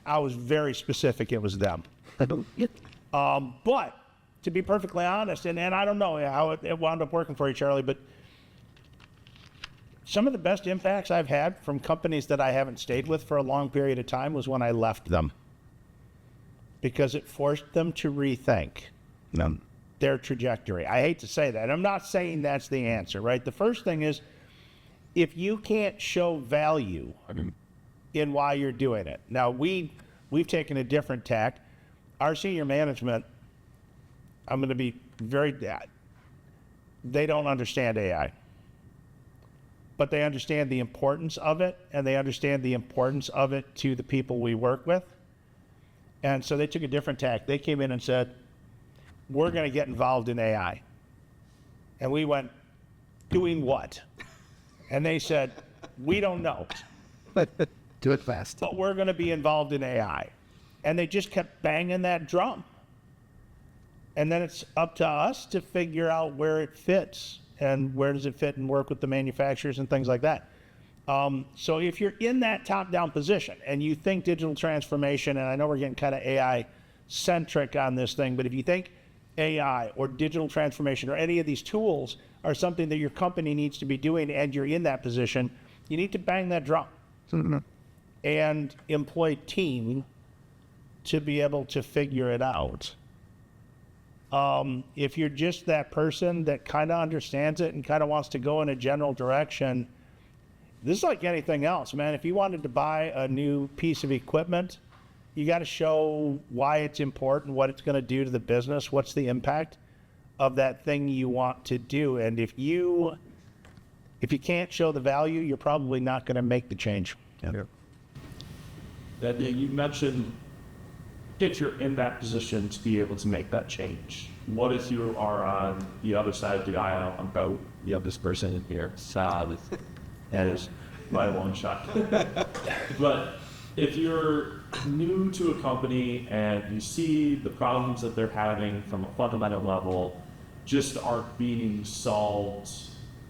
I was very specific. It was them. But to be perfectly honest, and I don't know how it wound up working for you, Charlie, but some of the best impacts I've had from companies that I haven't stayed with for a long period of time was when I left them, because it forced them to rethink their trajectory. I hate to say that. I'm not saying that's the answer, right? The first thing is, if you can't show value in why you're doing it. Now, we've taken a different tack. Our senior management, I'm going to be they don't understand AI. But they understand the importance of it, and they understand the importance of it to the people we work with. And so they took a different tack. They came in and said, we're going to get involved in AI. And we went, doing what? And they said, we don't know, Do it fast. but we're going to be involved in AI. And they just kept banging that drum. And then it's up to us to figure out where it fits and where does it fit and work with the manufacturers and things like that. So if you're in that top-down position and you think digital transformation, and I know we're getting kind of AI-centric on this thing, but if you think AI or digital transformation or any of these tools are something that your company needs to be doing and you're in that position, you need to bang that drum. and employ team to be able to figure it out. If you're just that person that kind of understands it and kind of wants to go in a general direction, this is like anything else, man. If you wanted to buy a new piece of equipment, you got to show why it's important, what it's going to do to the business, what's the impact of that thing you want to do. And if you can't show the value, you're probably not going to make the change. That you mentioned if you're in that position to be able to make that change. What if you are on the other side of the aisle about you have this person in here, solid. That is my one shot. But if you're new to a company and you see the problems that they're having from a fundamental level just aren't being solved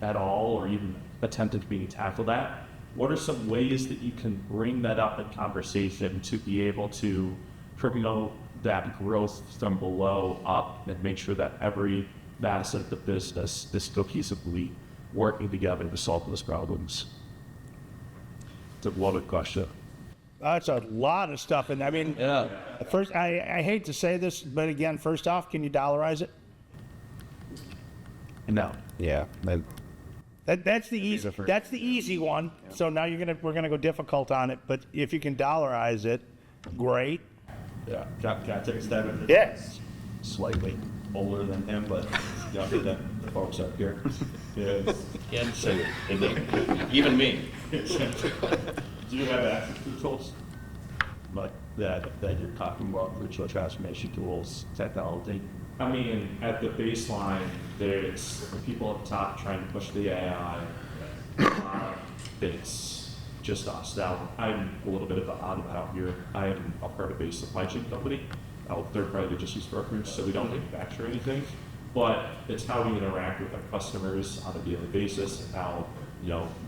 at all or even attempted to be tackled at, what are some ways that you can bring that up in conversation to be able to promote that growth from below up and make sure that every facet of the business is cohesively working together to solve those problems? It's a loaded question. That's a lot of stuff. And I mean, first, I hate to say this, but again, first off, can you dollarize it? No. Yeah. That's the easy one. So now we're gonna go difficult on it. But if you can dollarize it, great. Yeah, can I take a stab at it? Yes. Slightly older than him, but younger than the folks up here. Yes. And so, even me. Do you have access to the tools? Like that you're talking about, virtual transformation tools, technology? I mean, at the baseline, there's the people at the top trying to push the AI. It's just us. Now, I'm a little bit of an odd out here. I am a part of a supply chain company, third-party logistics brokerage, so we don't manufacture anything. But it's how we interact with our customers on a daily basis, and how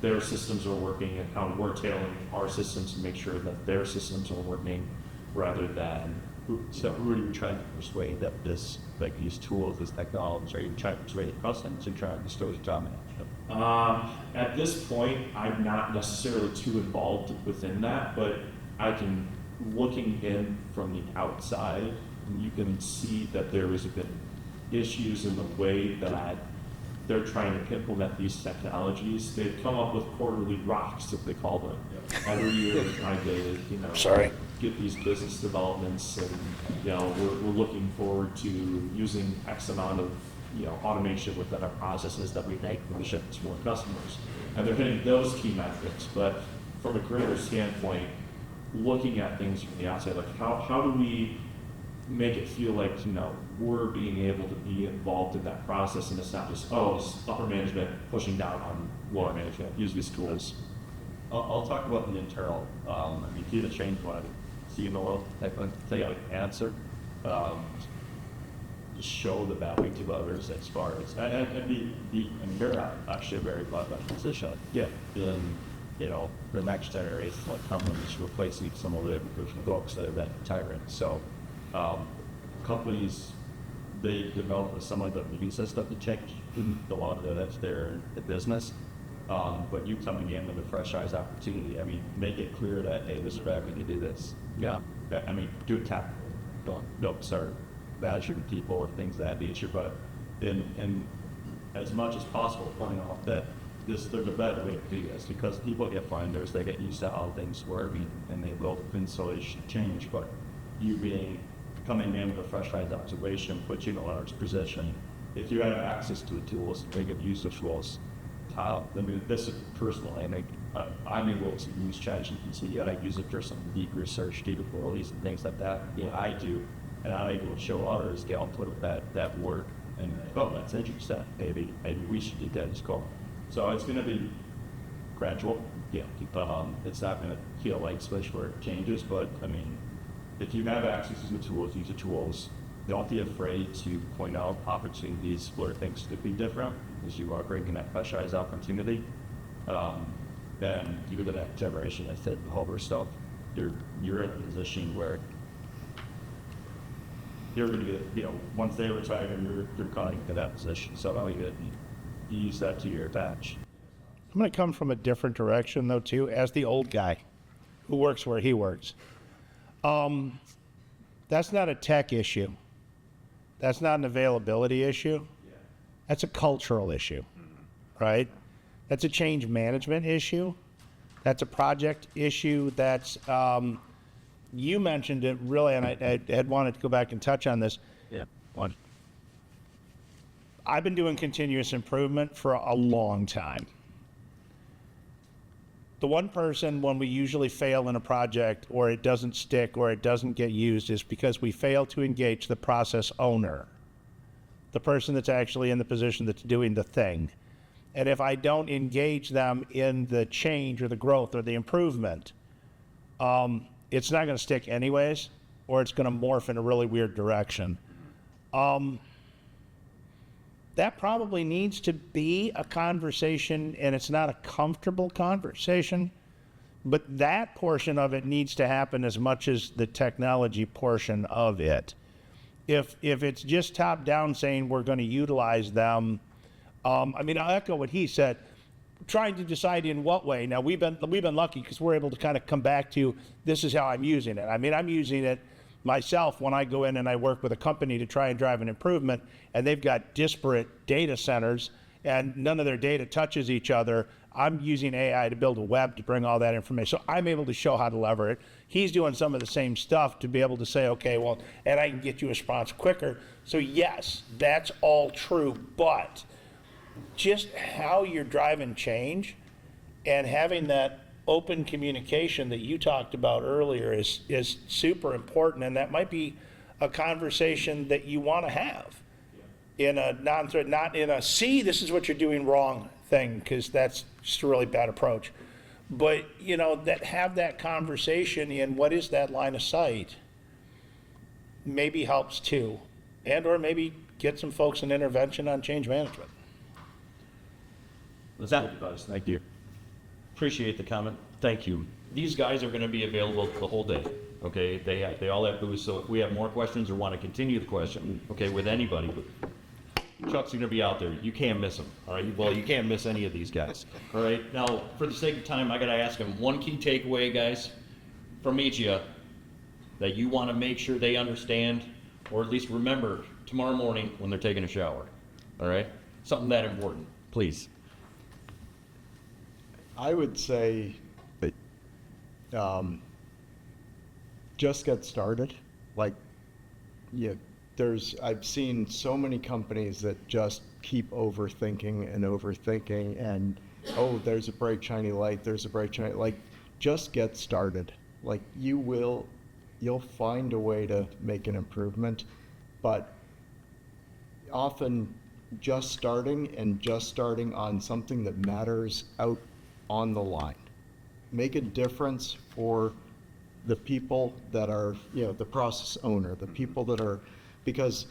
their systems are working, and how we're tailoring our systems to make sure that their systems are working, rather than. So who are you trying to persuade that these tools, this technology, are you trying to persuade customers and trying to persuade domination? At this point, I'm not necessarily too involved within that, but I can, looking in from the outside, you can see that there has been issues in the way that they're trying to implement these technologies. They've come up with quarterly rocks, as they call them. Every year they're trying to, get these business developments, and we're looking forward to using X amount of automation within our processes that we make when we ship to more customers. And they're hitting those key metrics. But from a greater standpoint, looking at things from the outside, like how do we make it feel like we're being able to be involved in that process, and it's not just it's upper management pushing down on lower management, use these tools. I'll talk about the internal. If you change one, see in the world type of thing, answer. Show the value to others as far as and you're actually a very blunt position. Yeah. In the next generation, like companies replacing some of the folks that have been tyrant. So companies, they develop some of the movie system to change the law that's their business. But you coming in with a fresh eyes opportunity, make it clear that, hey, this is where we can do this. Yeah. Do it tap. Don't start badgering people or things of that nature, but in as much as possible point out that there's a better way to do this, because people get blinders, they get used to how things work, and they will installation change, but you coming in with a fresh eyes observation puts you in a large position. If you have access to the tools, they can use the tools. This is personally, I'm able to use ChatGPT. I use it for some deep research, data queries, and things like that. I do, and I'm able to show others the output of that work. And that's interesting. Maybe we should do that as well. So it's going to be gradual. It's not going to feel like switch where it changes, but if you have access to the tools, use the tools. Don't be afraid to point out opportunities where things could be different, as you are bringing that fresh eyes opportunity. Then you're the next generation that fit the whole stuff. You're in a position where you're going to get, once they retire, you're going to that position. So how you use that to your advantage. I'm going to come from a different direction, though, too, as the old guy who works where he works. That's not a tech issue. That's not an availability issue. That's a cultural issue, right? That's a change management issue. That's a project issue. That's, you mentioned it really, and I had wanted to go back and touch on this. Yeah. One. I've been doing continuous improvement for a long time. The one person when we usually fail in a project or it doesn't stick or it doesn't get used is because we fail to engage the process owner, the person that's actually in the position that's doing the thing. And if I don't engage them in the change or the growth or the improvement, it's not going to stick anyways, or it's going to morph in a really weird direction. That probably needs to be a conversation, and it's not a comfortable conversation, but that portion of it needs to happen as much as the technology portion of it. If it's just top down saying we're going to utilize them, I mean, I'll echo what he said, trying to decide in what way. Now, we've been lucky because we're able to kind of come back to this is how I'm using it. I mean, I'm using it myself when I go in and I work with a company to try and drive an improvement, and they've got disparate data centers and none of their data touches each other. I'm using AI to build a web to bring all that information. So I'm able to show how to lever it. He's doing some of the same stuff to be able to say, okay, well, and I can get you a response quicker. So yes, that's all true, but just how you're driving change and having that open communication that you talked about earlier is super important, and that might be a conversation that you want to have in a non-threat, not in a see this is what you're doing wrong thing, because that's just a really bad approach. But you know, that have that conversation in what is that line of sight maybe helps too, and or maybe get some folks an intervention on change management. Thank you. Appreciate the comment. Thank you. These guys are going to be available the whole day. Okay, they all have booths. So if we have more questions or want to continue the question, okay, with anybody, Chuck's going to be out there. You can't miss him. All right. Well, you can't miss any of these guys. All right. Now, for the sake of time, I got to ask them one key takeaway, guys, from each of you that you want to make sure they understand, or at least remember tomorrow morning when they're taking a shower. All right. Something that important, please. I would say that just get started. Like, yeah, I've seen so many companies that just keep overthinking and oh, there's a bright shiny light, like, just get started. Like, you'll find a way to make an improvement, but often just starting on something that matters out on the line. Make a difference for the people that are, the process owner, the people that are, because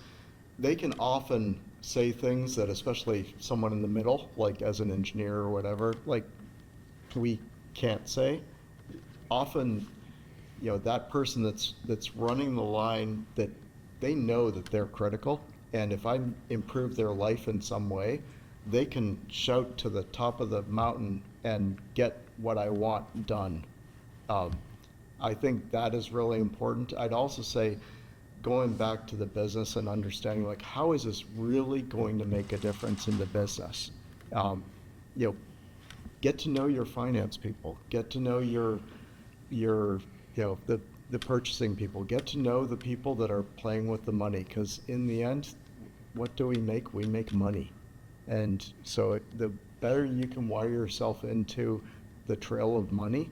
they can often say things that, especially someone in the middle, like as an engineer or whatever, like we can't say. Often, that person that's running the line, that they know that they're critical, and if I improve their life in some way, they can shout to the top of the mountain and get what I want done. I think that is really important. I'd also say, going back to the business and understanding, like, how is this really going to make a difference in the business? Get to know your finance people, get to know the purchasing people, get to know the people that are playing with the money, because in the end, what do we make? We make money. And so the better you can wire yourself into the trail of money,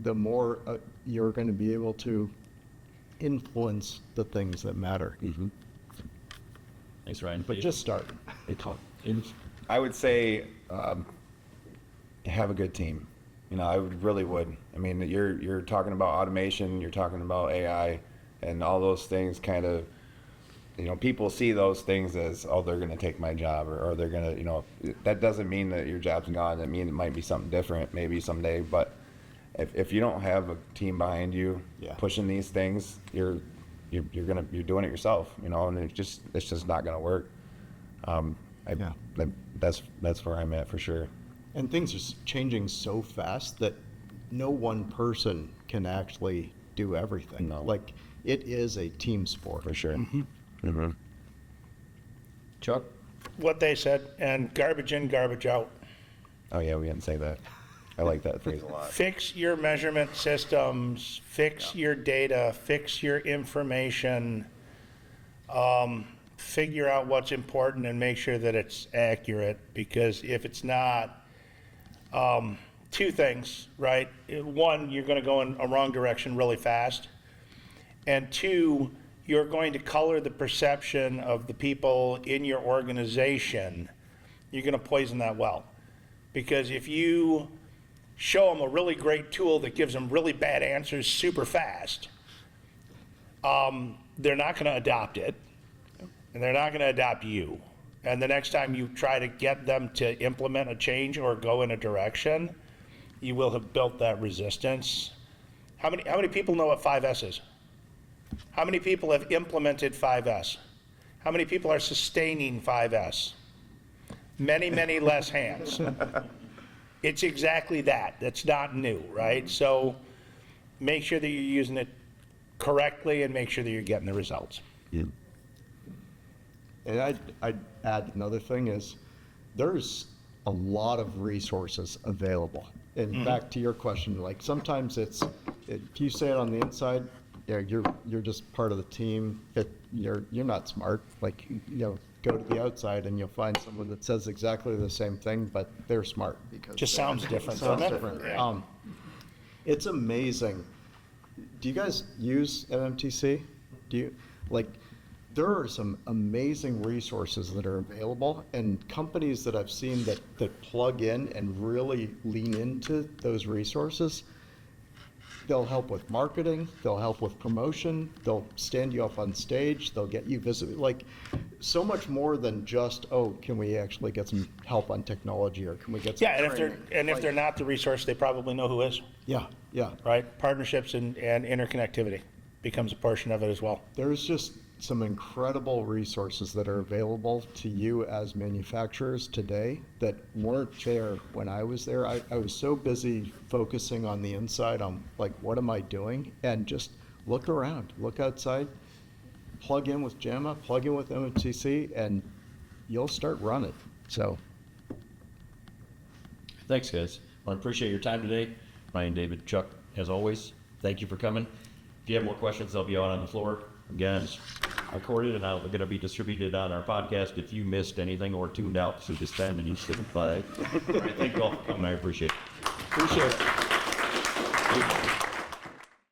the more you're going to be able to influence the things that matter. Mm-hmm. Thanks, Ryan. But just start. I would say have a good team. I really would. I mean, you're talking about automation, you're talking about AI, and all those things kind of, people see those things as, oh, they're going to take my job, or they're going to, that doesn't mean that your job's gone. That means it might be something different maybe someday. But if you don't have a team behind you pushing these things, you're doing it yourself, and it's just not going to work. That's where I'm at for sure. And things are changing so fast that no one person can actually do everything. No. Like, it is a team sport. For sure. Chuck? What they said, and garbage in, garbage out. Oh yeah, we didn't say that. I like that phrase a lot. Fix your measurement systems, fix your data, fix your information, figure out what's important and make sure that it's accurate, because if it's not, two things, right? One, you're gonna go in a wrong direction really fast. And two, you're going to color the perception of the people in your organization. You're gonna poison that well. Because if you show them a really great tool that gives them really bad answers super fast, they're not gonna adopt it, and they're not gonna adopt you. And the next time you try to get them to implement a change or go in a direction, you will have built that resistance. How many people know what 5S is? How many people have implemented 5S? How many people are sustaining 5S? Many, many less hands. It's exactly that. That's not new, right? So make sure that you're using it correctly and make sure that you're getting the results. And I'd add another thing is there's a lot of resources available. And back to your question, like sometimes if you say it on the inside, yeah, you're just part of the team. You're not smart. Like, go to the outside and you'll find someone that says exactly the same thing, but they're smart because Just sounds different, sounds doesn't it? different. Yeah. It's amazing. Do you guys use MMTC? There are some amazing resources that are available, and companies that I've seen that plug in and really lean into those resources. They'll help with marketing, they'll help with promotion, they'll stand you up on stage, they'll get you visible, like so much more than just, oh, can we actually get some help on technology, or can we get some Yeah, training? if they're not the resource, they probably know who is, Yeah, right? Partnerships and interconnectivity becomes a portion of it as well. there's just some incredible resources that are available to you as manufacturers today that weren't there when I was there. I was so busy focusing on the inside on like, what am I doing? And just look around, look outside, plug in with JAMA, plug in with MMTC, and you'll start running. So Thanks, guys. Well, I appreciate your time today. Ryan, David, Chuck, as always, thank you for coming. If you have more questions, they'll be out on the floor. Again, it's recorded and going to be distributed on our podcast if you missed anything or tuned out through this time and you shouldn't play. Thank you all for coming. I appreciate it. appreciate it.